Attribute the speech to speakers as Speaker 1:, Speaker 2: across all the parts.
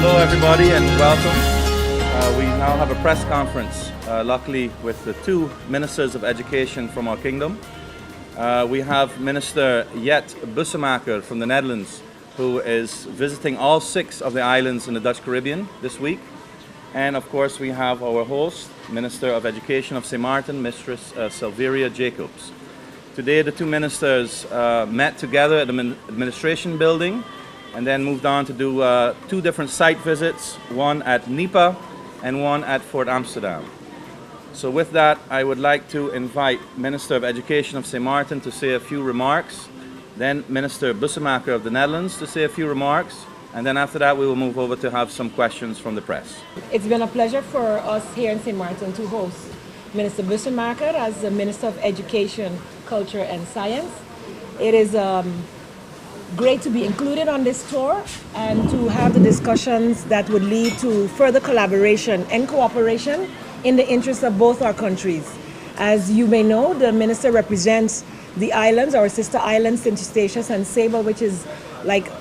Speaker 1: Hello, everybody, and welcome. We now have a press conference, luckily, with the two ministers of education from our kingdom. We have Minister Jet Bussemaker from the Netherlands, who is visiting all 6 of the islands in the Dutch Caribbean this week. And of course, we have our host, Minister of Education of St. Martin, Mistress Silveria Jacobs. Today, the two ministers met together at the administration building and then moved on to do 2 different site visits, one at NIPA and one at Fort Amsterdam. So with that, I would like to invite Minister of Education of St. Martin to say a few remarks, then Minister Bussemaker of the Netherlands to say a few remarks, and then after that we will move over to have some questions from the press.
Speaker 2: It's been a pleasure for us here in St. Martin to host Minister Bussemaker as the Minister of Education, Culture and Science. It is great to be included on this tour and to have the discussions that would lead to further collaboration and cooperation in the interest of both our countries. As you may know, the minister represents the islands, our sister islands, St. Eustatius and Sable, which is like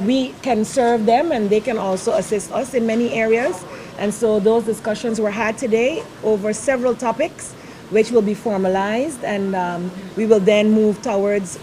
Speaker 2: we can serve them and they can also assist us in many areas. And so those discussions were had today over several topics, which will be formalized, and we will then move towards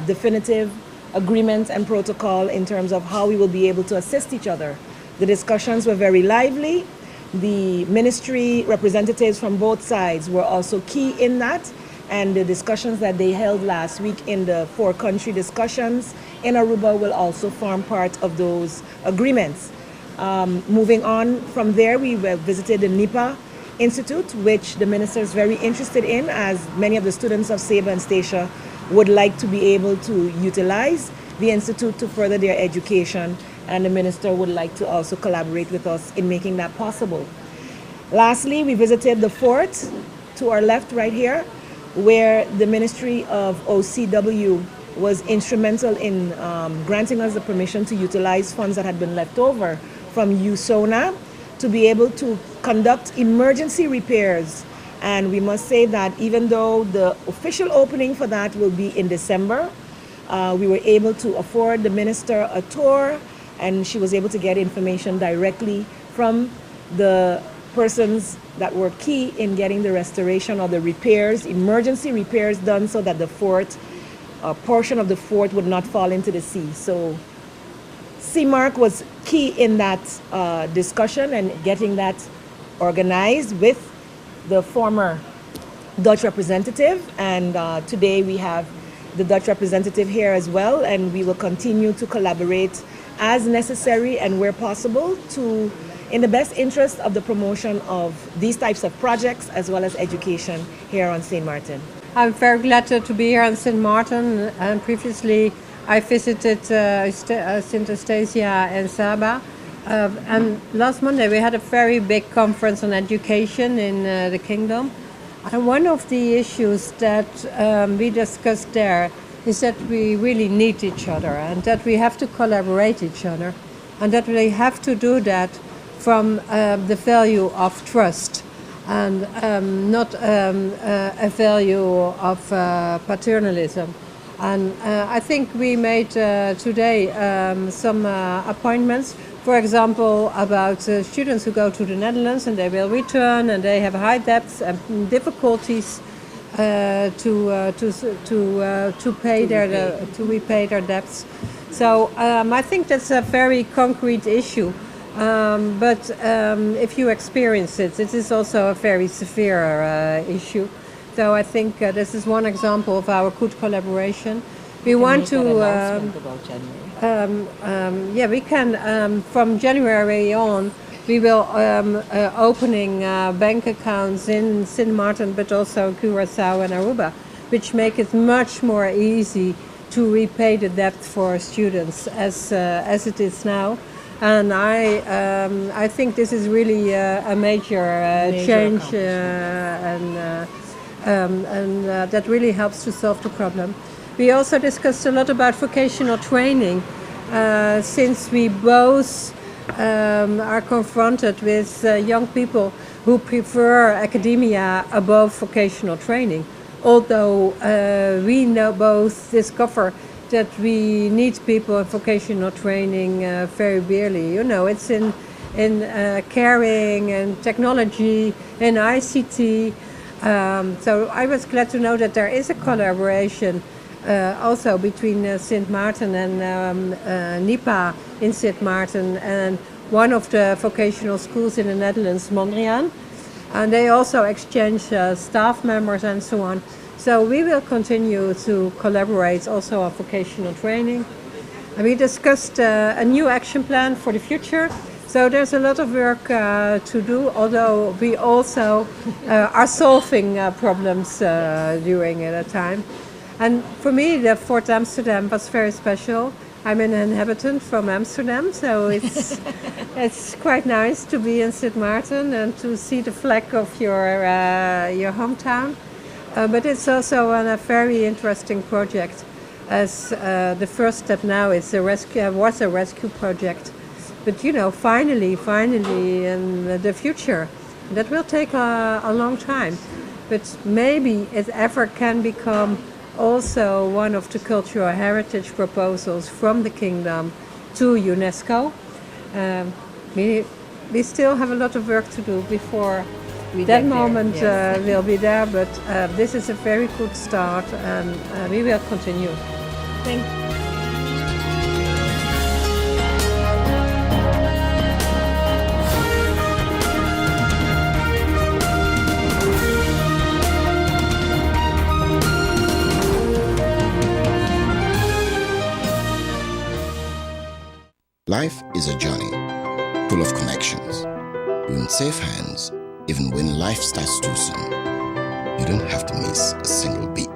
Speaker 2: definitive agreement and protocol in terms of how we will be able to assist each other. The discussions were very lively. The ministry representatives from both sides were also key in that, and the discussions that they held last week in the 4-country discussions in Aruba will also form part of those agreements. Moving on from there, we visited the NIPA Institute, which the minister is very interested in, as many of the students of Saba and Statia would like to be able to utilize the institute to further their education, and the minister would like to also collaborate with us in making that possible. Lastly, we visited the fort to our left right here, where the Ministry of OCW was instrumental in granting us the permission to utilize funds that had been left over from USONA to be able to conduct emergency repairs. And we must say that even though the official opening for that will be in December, we were able to afford the minister a tour, and she was able to get information directly from the persons that were key in getting the restoration or the repairs, emergency repairs done so that the fort, a portion of the fort would not fall into the sea. So CMARC was key in that discussion and getting that organized with the former Dutch representative, and today we have the Dutch representative here as well, and we will continue to collaborate as necessary and where possible to, in the best interest of the promotion of these types of projects as well as education here on St. Martin.
Speaker 3: I'm very glad to be here on St. Martin, and previously I visited St. Eustatia and Saba. And last Monday we had a very big conference on education in the kingdom. And one of the issues that we discussed there is that we really need each other and that we have to collaborate each other and that we have to do that from the value of trust and not a value of paternalism. And I think we made today some appointments, for example, about students who go to the Netherlands and they will return and they have high debts and difficulties to repay their debts. So I think that's a very concrete issue. But if you experience it, it is also a very severe issue. So I think this is one example of our good collaboration. We want to. We can. From January on, we will opening bank accounts in St. Martin, but also Curaçao and Aruba, which make it much more easy to repay the debt for students as it is now. And I think this is really a major change, and that really helps to solve the problem. We also discussed a lot about vocational training, since we both are confronted with young people who prefer academia above vocational training. Although we both discover that we need people in vocational training very barely. You know, it's in caring and technology and ICT. So I was glad to know that there is a collaboration also between Sint Maarten and NIPA in Sint Maarten and one of the vocational schools in the Netherlands, Mondriaan. And they also exchange staff members and so on. So we will continue to collaborate also on vocational training. And we discussed a new action plan for the future. So there's a lot of work to do, although we also are solving problems during that time. And for me, the Fort Amsterdam was very special. I'm an inhabitant from Amsterdam, so it's quite nice to be in Sint Maarten and to see the flag of your hometown. But it's also a very interesting project, as the first step now is was a rescue project. But you know, finally in the future, that will take a long time. But maybe it ever can become also one of the cultural heritage proposals from the kingdom to UNESCO. We still have a lot of work to do before that moment will be there, but this is a very good start and we will continue.
Speaker 2: Thank you.
Speaker 4: Life is a journey full of connections. You're in safe hands even when life starts too soon. You don't have to miss a single beat.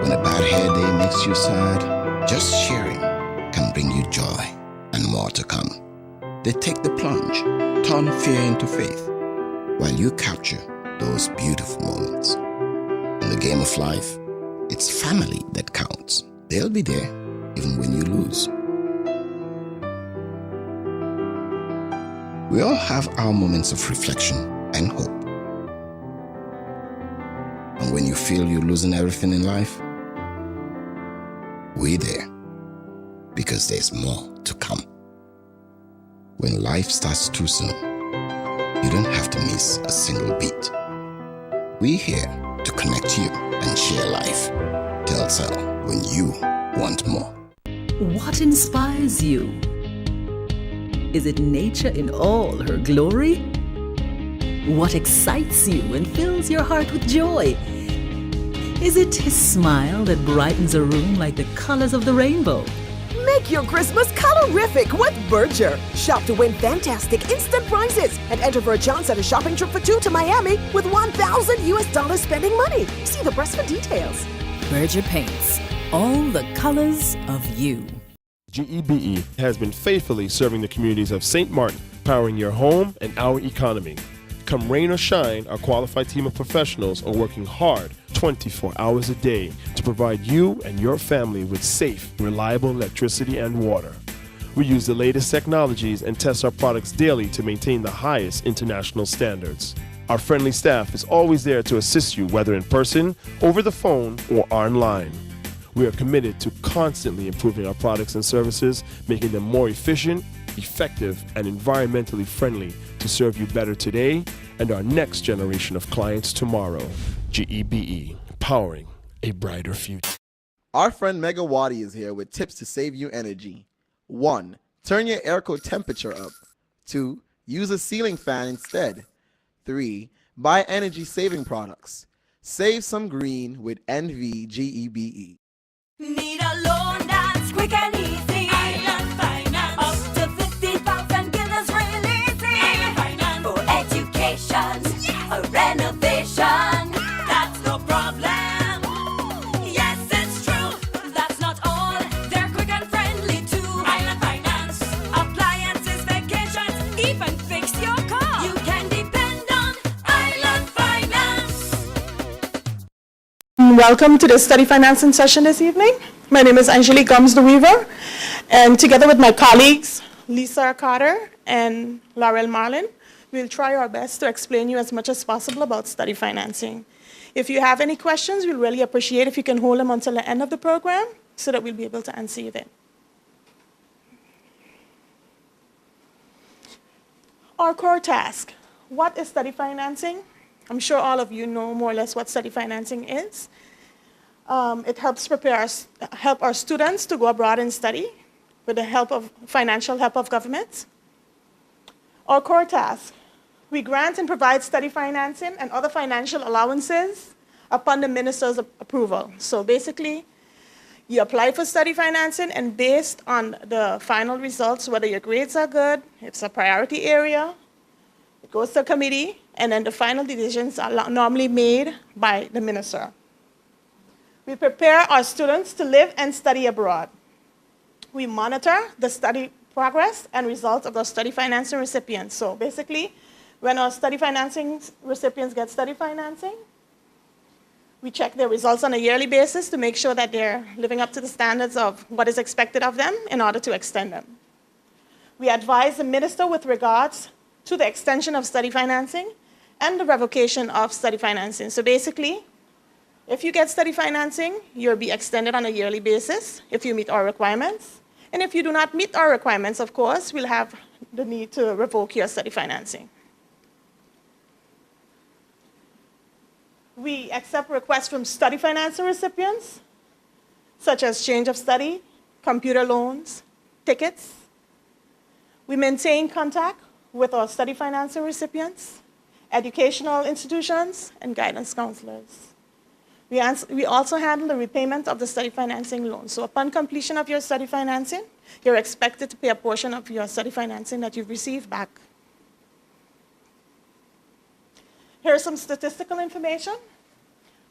Speaker 4: When a bad hair day makes you sad, just sharing can bring you joy and more to come. They take the plunge, turn fear into faith, while you capture those beautiful moments. In the game of life, it's family that counts. They'll be there even when you lose. We all have our moments of reflection and hope. And when you feel you're losing everything in life, we're there because there's more to come. When life starts too soon, you don't have to miss a single beat. We're here to connect you and share life. Telcel, when you want more.
Speaker 5: What inspires you? Is it nature in all her glory? What excites you and fills your heart with joy? Is it his smile that brightens a room like the colors of the rainbow?
Speaker 6: Make your Christmas colorific with Berger. Shop to win fantastic instant prizes and enter for a chance at a shopping trip for two to Miami with $1,000 spending money. See the press for details.
Speaker 5: Berger Paints. All the colors of you.
Speaker 7: GEBE has been faithfully serving the communities of St. Martin, powering your home and our economy. Come rain or shine, our qualified team of professionals are working hard 24 hours a day to provide you and your family with safe, reliable electricity and water. We use the latest technologies and test our products daily to maintain the highest international standards. Our friendly staff is always there to assist you, whether in person, over the phone, or online. We are committed to constantly improving our products and services, making them more efficient, effective, and environmentally friendly to serve you better today and our next generation of clients tomorrow. GEBE, powering a brighter future.
Speaker 8: Our friend Megawati is here with tips to save you energy. 1. Turn your airco temperature up. 2. Use a ceiling fan instead. 3. Buy energy-saving products. Save some green with NVGEBE.
Speaker 9: Need a loan that's quick and easy. Island Finance. Up to 50,000 guineas real easy. Island Finance. For education, a renovation. That's no problem. Yes, it's true. That's not all. They're quick and friendly too. Island Finance. Appliances, vacations, even fix your car. You can depend on Island Finance.
Speaker 10: Welcome to the study financing session this evening. My name is Angelique Gums de Weaver, and together with my colleagues, Lisa Carter and Laurel Marlin, we'll try our best to explain you as much as possible about study financing. If you have any questions, we'll really appreciate if you can hold them until the end of the program so that we'll be able to answer you then. Our core task. What is study financing? I'm sure all of you know more or less what study financing is. It helps help our students to go abroad and study with the financial help of government. Our core task. We grant and provide study financing and other financial allowances upon the minister's approval. So basically, you apply for study financing, and based on the final results, whether your grades are good, it's a priority area, it goes to a committee, and then the final decisions are normally made by the minister. We prepare our students to live and study abroad. We monitor the study progress and results of the study financing recipients. So basically, when our study financing recipients get study financing, we check their results on a yearly basis to make sure that they're living up to the standards of what is expected of them in order to extend them. We advise the minister with regards to the extension of study financing and the revocation of study financing. So basically, if you get study financing, you'll be extended on a yearly basis if you meet our requirements. And if you do not meet our requirements, of course, we'll have the need to revoke your study financing. We accept requests from study financing recipients, such as change of study, computer loans, tickets. We maintain contact with our study financing recipients, educational institutions, and guidance counselors. We also handle the repayment of the study financing loan. So upon completion of your study financing, you're expected to pay a portion of your study financing that you've received back. Here's some statistical information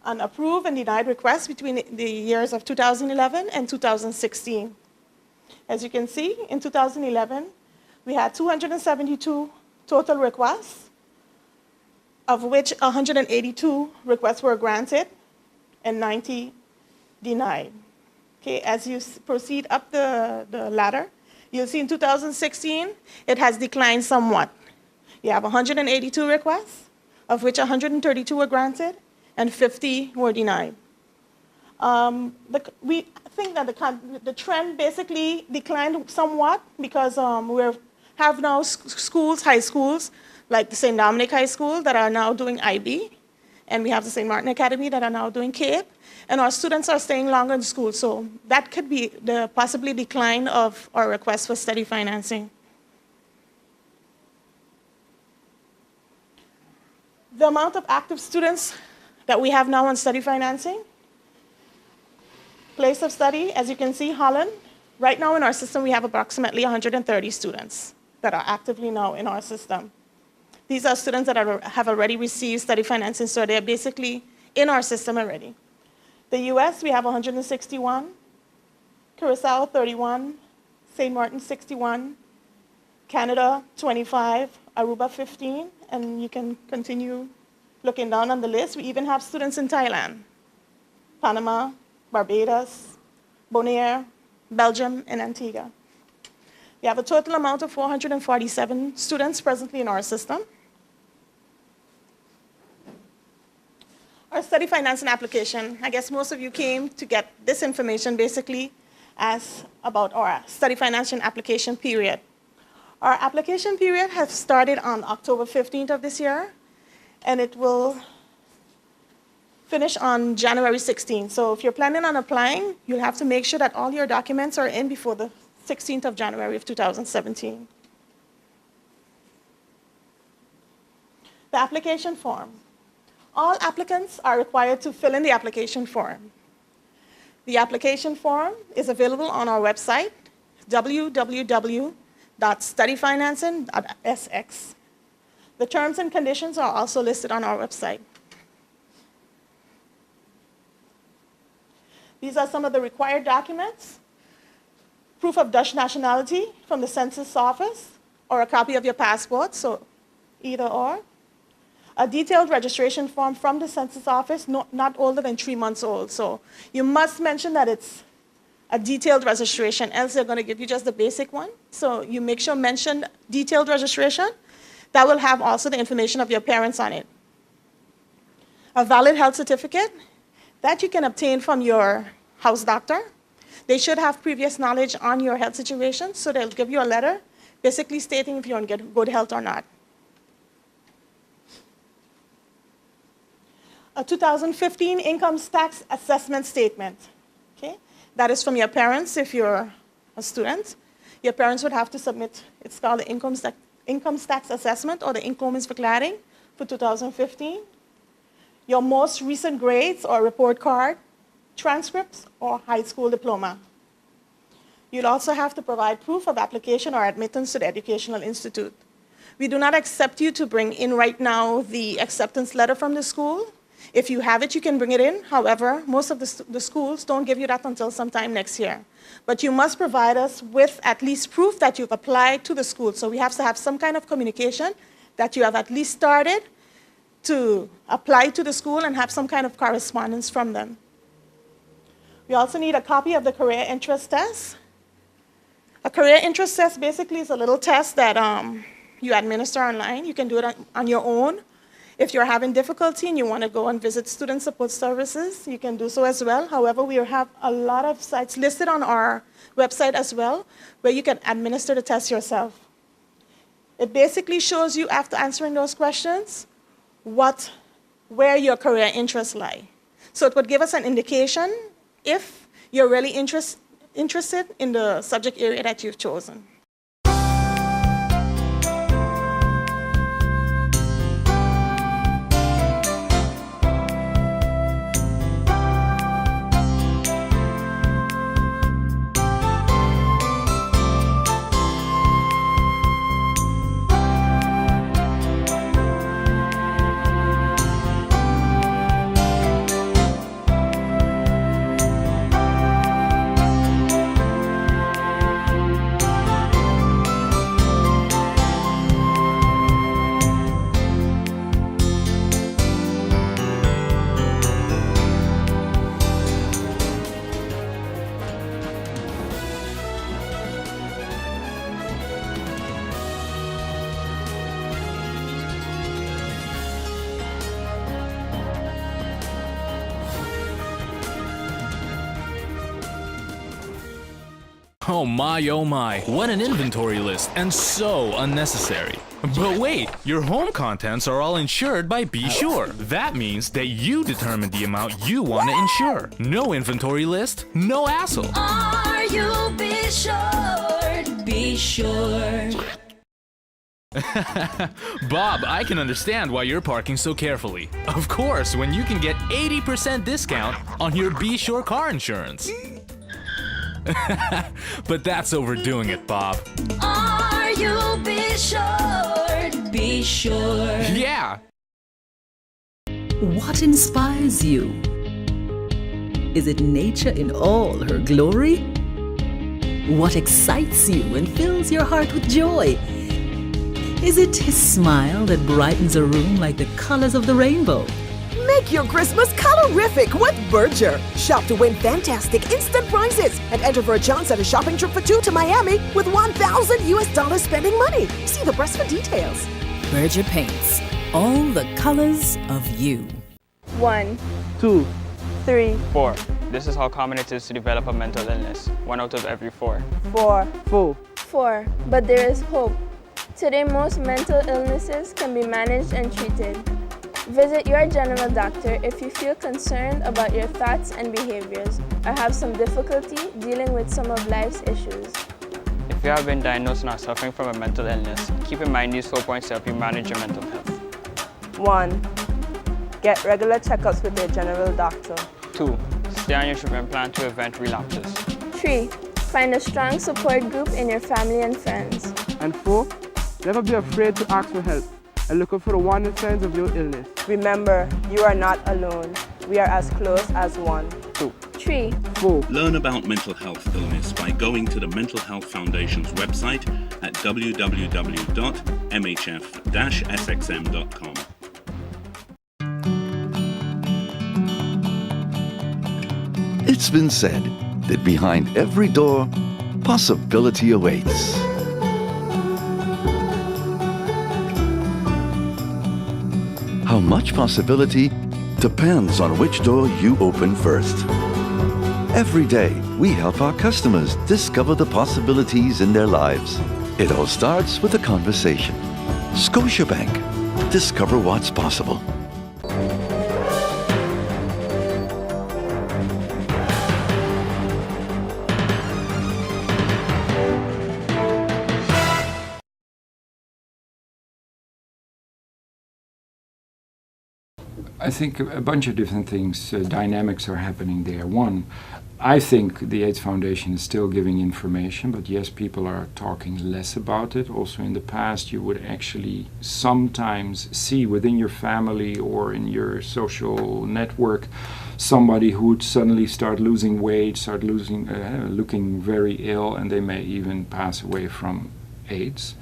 Speaker 10: on approved and denied requests between the years of 2011 and 2016. As you can see, in 2011, we had 272 total requests, of which 182 requests were granted and 90 denied. Okay, as you proceed up the ladder, you'll see in 2016, it has declined somewhat. You have 182 requests, of which 132 were granted and 50 were denied. We think that the trend basically declined somewhat because we have now schools, high schools, like the St. Dominic High School that are now doing IB, and we have the St. Martin Academy that are now doing CAPE, and our students are staying longer in school, so that could be the possibly decline of our request for study financing. The amount of active students that we have now on study financing, place of study, as you can see, Holland. Right now in our system, we have approximately 130 students that are actively now in our system. These are students that have already received study financing, so they're basically in our system already. The US, we have 161, Curacao 31, St. Martin 61, Canada 25, Aruba 15, and you can continue looking down on the list. We even have students in Thailand, Panama, Barbados, Bonaire, Belgium, and Antigua. We have a total amount of 447 students presently in our system. Our study financing application, I guess most of you came to get this information basically as about our study financing application period. Our application period has started on October 15th of this year, and it will finish on January 16th. So if you're planning on applying, you'll have to make sure that all your documents are in before the 16th of January of 2017. The application form. All applicants are required to fill in the application form. The application form is available on our website, www.studyfinancing.sx. The terms and conditions are also listed on our website. These are some of the required documents. Proof of Dutch nationality from the census office, or a copy of your passport, so either or. A detailed registration form from the census office, not older than 3 months old. So you must mention that it's a detailed registration, else they're going to give you just the basic one. So you make sure mention detailed registration. That will have also the information of your parents on it. a valid health certificate that you can obtain from your house doctor. They should have previous knowledge on your health situation, so they'll give you a letter basically stating if you're in good health or not. A 2015 income tax assessment statement. Okay? That is from your parents if you're a student. Your parents would have to submit, it's called the income tax assessment or the inkomensverklaring for 2015. Your most recent grades or report card, transcripts, or high school diploma. You'll also have to provide proof of application or admittance to the educational institute. We do not accept you to bring in right now the acceptance letter from the school. If you have it, you can bring it in. However, most of the schools don't give you that until sometime next year. But you must provide us with at least proof that you've applied to the school. So we have to have some kind of communication that you have at least started to apply to the school and have some kind of correspondence from them. We also need a copy of the career interest test. A career interest test basically is a little test that you administer online. You can do it on your own. If you're having difficulty and you want to go and visit Student Support Services, you can do so as well. However, we have a lot of sites listed on our website as well where you can administer the test yourself. It basically shows you, after answering those questions, where your career interests lie. So it would give us an indication if you're really interested in the subject area that you've chosen.
Speaker 11: Oh my, what an inventory list, and so unnecessary. But wait, your home contents are all insured by Be Sure. That means that you determine the amount you want to insure. No inventory list, no hassle.
Speaker 9: Are you Be Sure? Be Sure.
Speaker 11: Bob, I can understand why you're parking so carefully. Of course, when you can get 80% discount on your Be Sure car insurance. But that's overdoing it, Bob.
Speaker 9: Are you Be Sure? Be Sure.
Speaker 11: Yeah!
Speaker 5: What inspires you? Is it nature in all her glory? What excites you and fills your heart with joy? Is it his smile that brightens a room like the colors of the rainbow?
Speaker 6: Make your Christmas colorific with Berger. Shop to win fantastic instant prizes and enter for a chance at a shopping trip for two to Miami with $1,000 spending money. See the press for details.
Speaker 5: Berger paints all the colors of you.
Speaker 12: 1,
Speaker 13: 2,
Speaker 12: 3,
Speaker 13: 4. This is how common it is to develop a mental illness. 1 out of every 4.
Speaker 12: 4,
Speaker 13: 4.
Speaker 12: 4. But there is hope. Today, most mental illnesses can be managed and treated. Visit your general doctor if you feel concerned about your thoughts and behaviors or have some difficulty dealing with some of life's issues.
Speaker 13: If you have been diagnosed and are suffering from a mental illness, keep in mind these 4 points to help you manage your mental health.
Speaker 12: 1. Get regular checkups with your general doctor.
Speaker 13: 2. Stay on your treatment plan to prevent relapses.
Speaker 12: 3. Find a strong support group in your family and friends.
Speaker 13: And 4. Never be afraid to ask for help and look out for the warning signs of your illness.
Speaker 12: Remember, you are not alone. We are as close as one.
Speaker 13: 2.
Speaker 12: 3.
Speaker 13: 4.
Speaker 14: Learn about mental health illness by going to the Mental Health Foundation's website at www.mhf-sxm.com.
Speaker 15: It's been said that behind every door, possibility awaits. How much possibility depends on which door you open first. Every day, we help our customers discover the possibilities in their lives. It all starts with a conversation. Scotiabank. Discover what's possible.
Speaker 16: I think a bunch of different things, dynamics are happening there. One, I think the AIDS Foundation is still giving information, but yes, people are talking less about it. Also in the past, you would actually sometimes see within your family or in your social network somebody who would suddenly start losing weight, start looking very ill, and they may even pass away from AIDS.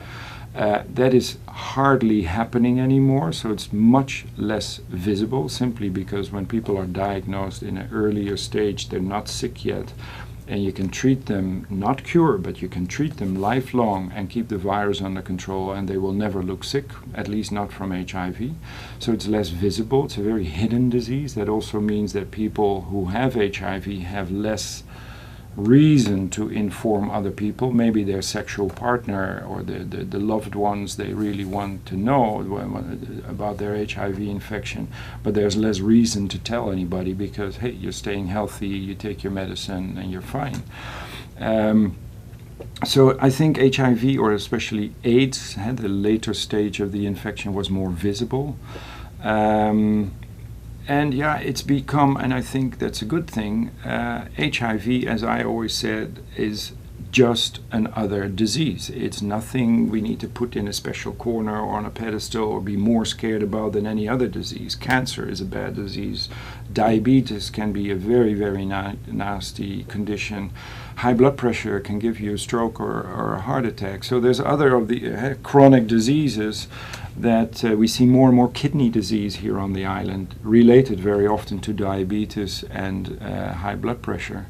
Speaker 16: That is hardly happening anymore, so it's much less visible, simply because when people are diagnosed in an earlier stage, they're not sick yet, and you can treat them, not cure, but you can treat them lifelong and keep the virus under control, and they will never look sick, at least not from HIV. So it's less visible. It's a very hidden disease. That also means that people who have HIV have less reason to inform other people, maybe their sexual partner or the loved ones they really want to know about their HIV infection, but there's less reason to tell anybody because, hey, you're staying healthy, you take your medicine, and you're fine. So I think HIV, or especially AIDS, the later stage of the infection was more visible. And yeah, it's become, and I think that's a good thing, HIV, as I always said, is just another disease. It's nothing we need to put in a special corner or on a pedestal or be more scared about than any other disease. Cancer is a bad disease. Diabetes can be a very, very nasty condition. High blood pressure can give you a stroke or a heart attack. So there's other of the chronic diseases that we see more and more. Kidney disease here on the island, related very often to diabetes and high blood pressure.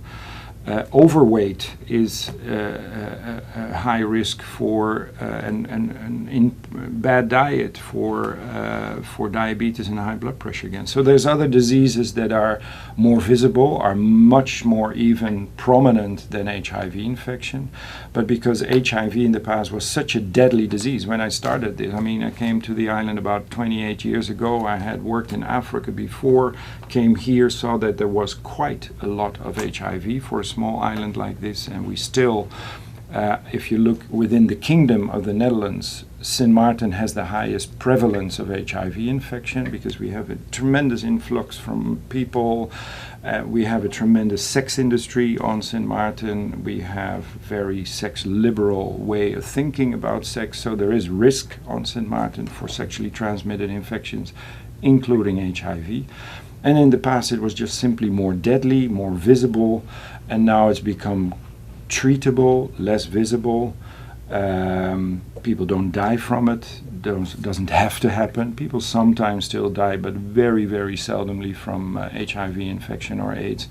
Speaker 16: Overweight is a high risk for and bad diet for diabetes and high blood pressure again. So there's other diseases that are more visible, are much more even prominent than HIV infection. But because HIV in the past was such a deadly disease, when I started this, I mean, I came to the island about 28 years ago. I had worked in Africa before, came here, saw that there was quite a lot of HIV for a small island like this, and we still, if you look within the Kingdom of the Netherlands, Sint Maarten has the highest prevalence of HIV infection because we have a tremendous influx from people. We have a tremendous sex industry on Sint Maarten. We have very sex liberal way of thinking about sex, so there is risk on Sint Maarten for sexually transmitted infections, including HIV. And in the past it was just simply more deadly, more visible, and now it's become treatable, less visible. People don't die from it, doesn't have to happen. People sometimes still die, but very, very seldomly from HIV infection or AIDS.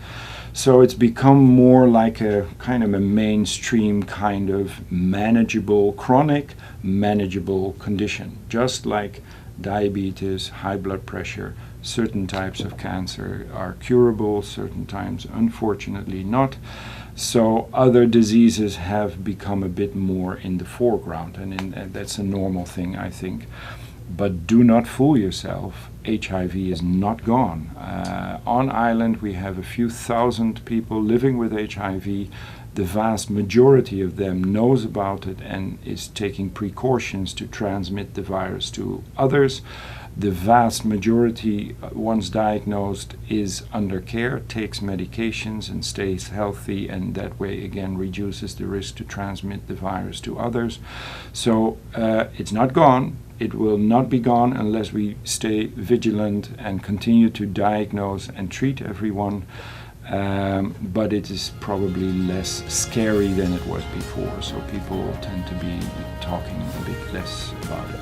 Speaker 16: So it's become more like a kind of a mainstream kind of manageable, chronic, manageable condition, just like diabetes, high blood pressure. Certain types of cancer are curable, certain times unfortunately not. So other diseases have become a bit more in the foreground, and that's a normal thing, I think. But do not fool yourself, HIV is not gone. On island we have a few thousand people living with HIV. The vast majority of them knows about it and is taking precautions to transmit the virus to others. The vast majority, once diagnosed, is under care, takes medications and stays healthy, and that way again reduces the risk to transmit the virus to others. So it's not gone. It will not be gone unless we stay vigilant and continue to diagnose and treat everyone. But it is probably less scary than it was before, so people tend to be talking a bit less about it.